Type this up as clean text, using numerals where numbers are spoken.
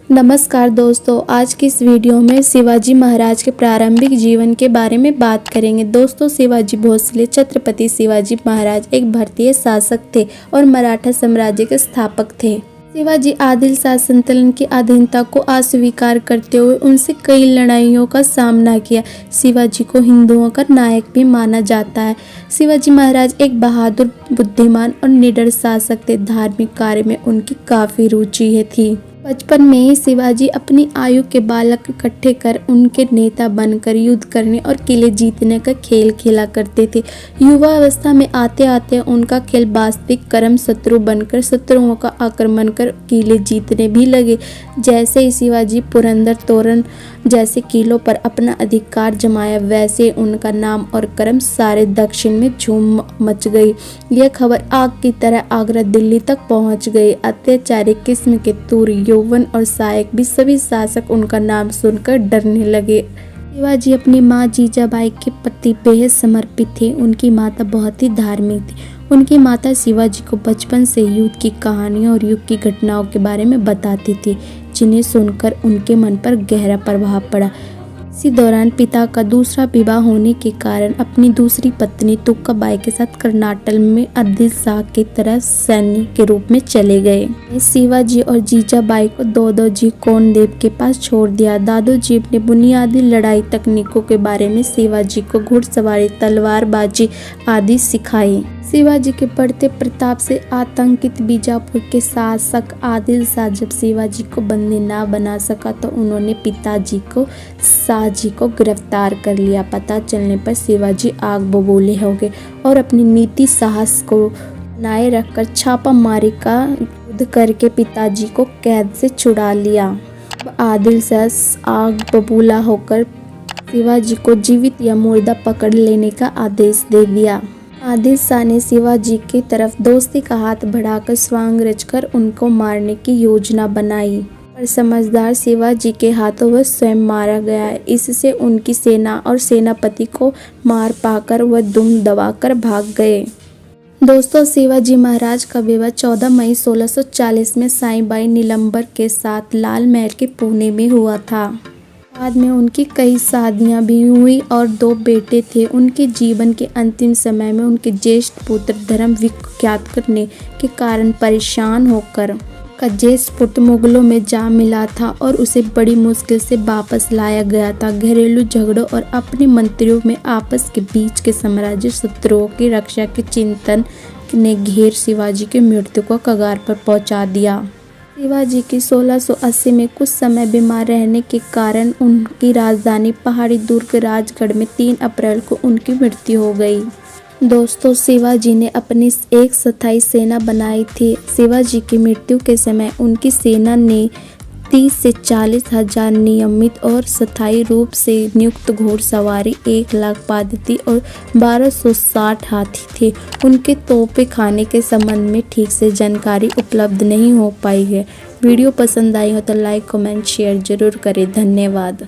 नमस्कार दोस्तों, आज की इस वीडियो में शिवाजी महाराज के प्रारंभिक जीवन के बारे में बात करेंगे। दोस्तों, शिवाजी भोसले छत्रपति शिवाजी महाराज एक भारतीय शासक थे और मराठा साम्राज्य के स्थापक थे। शिवाजी आदिल शाह सल्तनत की अधीनता को अस्वीकार करते हुए उनसे कई लड़ाइयों का सामना किया। शिवाजी को हिंदुओं का नायक भी माना जाता है। शिवाजी महाराज एक बहादुर, बुद्धिमान और निडर शासक थे। धार्मिक कार्य में उनकी काफी रुचि थी। बचपन में ही शिवाजी अपनी आयु के बालक इकट्ठे कर उनके नेता बनकर युद्ध करने और किले जीतने का खेल खेला करते थे। युवा अवस्था में आते आते उनका खेल वास्तविक कर्म शत्रु बनकर शत्रुओं का आक्रमण कर किले जीतने भी लगे। जैसे ही शिवाजी पुरंदर तोरण जैसे किलों पर अपना अधिकार जमाया, वैसे उनका नाम और कर्म सारे दक्षिण में धूम मच गई। यह खबर आग की तरह आगरा दिल्ली तक पहुंच गई। अत्याचारी किस्म के तूर, यौवन और सहायक भी सभी शासक उनका नाम सुनकर डरने लगे। शिवाजी अपनी माँ जीजाबाई के प्रति बेहद समर्पित थे। उनकी माता बहुत ही धार्मिक थी। उनकी माता शिवाजी को बचपन से युद्ध की कहानियों और युग की घटनाओं के बारे में बताती थी, जिन्हें सुनकर उनके मन पर गहरा प्रभाव पड़ा। इसी दौरान पिता का दूसरा विवाह होने के कारण अपनी दूसरी पत्नी तुक्काबाई के साथ कर्नाटक में आदिल शाह की तरह सैनिक के रूप में चले गए। शिवाजी और जीजाबाई को दादोजी कोंडदेव के पास छोड़ दिया। दादोजी ने बुनियादी लड़ाई तकनीकों के बारे में शिवाजी को घुड़सवारी, तलवारबाजी आदि सिखाई। शिवाजी के बढ़ते प्रताप से आतंकित बीजापुर के शासक आदिल शाह जब शिवाजी को बंदी न बना सका तो उन्होंने पिताजी को शाहजी को गिरफ्तार कर लिया। पता चलने पर शिवाजी आग बबूले हो गए और अपनी नीति साहस को बनाए रखकर छापामारी का युद्ध करके पिताजी को कैद से छुड़ा लिया। अब आदिल शाह आग बबूला होकर शिवाजी को जीवित या मुर्दा पकड़ लेने का आदेश दे दिया। आदिल शाह ने शिवाजी की तरफ दोस्ती का हाथ बढ़ाकर स्वांग रचकर उनको मारने की योजना बनाई, पर समझदार शिवाजी के हाथों वह स्वयं मारा गया। इससे उनकी सेना और सेनापति को मार पाकर वह दुम दबाकर भाग गए। दोस्तों, शिवाजी महाराज का विवाह 14 मई 1640 में साईबाई नीलंबर के साथ लाल महल के पुणे में हुआ था। बाद में उनकी कई शादियां भी हुई और 2 बेटे थे। उनके जीवन के अंतिम समय में उनके ज्येष्ठ पुत्र धर्म विख्यात करने के कारण परेशान होकर का ज्येष्ठ पुत्र मुगलों में जा मिला था और उसे बड़ी मुश्किल से वापस लाया गया था। घरेलू झगड़ों और अपने मंत्रियों में आपस के बीच के साम्राज्य शत्रुओं की रक्षा के चिंतन ने घेर शिवाजी की मृत्यु को कगार पर पहुंचा दिया। शिवाजी की 1680 में कुछ समय बीमार रहने के कारण उनकी राजधानी पहाड़ी दुर्ग राजगढ़ में 3 अप्रैल को उनकी मृत्यु हो गई। दोस्तों, शिवाजी ने अपनी एक स्थायी सेना बनाई थी। शिवाजी की मृत्यु के समय उनकी सेना ने 30 से 40 हजार नियमित और स्थायी रूप से नियुक्त घुड़सवारी, 1 लाख पादती और 1260 हाथी थे। उनके तोपे खाने के संबंध में ठीक से जानकारी उपलब्ध नहीं हो पाई है। वीडियो पसंद आई हो तो लाइक, कमेंट, शेयर जरूर करें। धन्यवाद।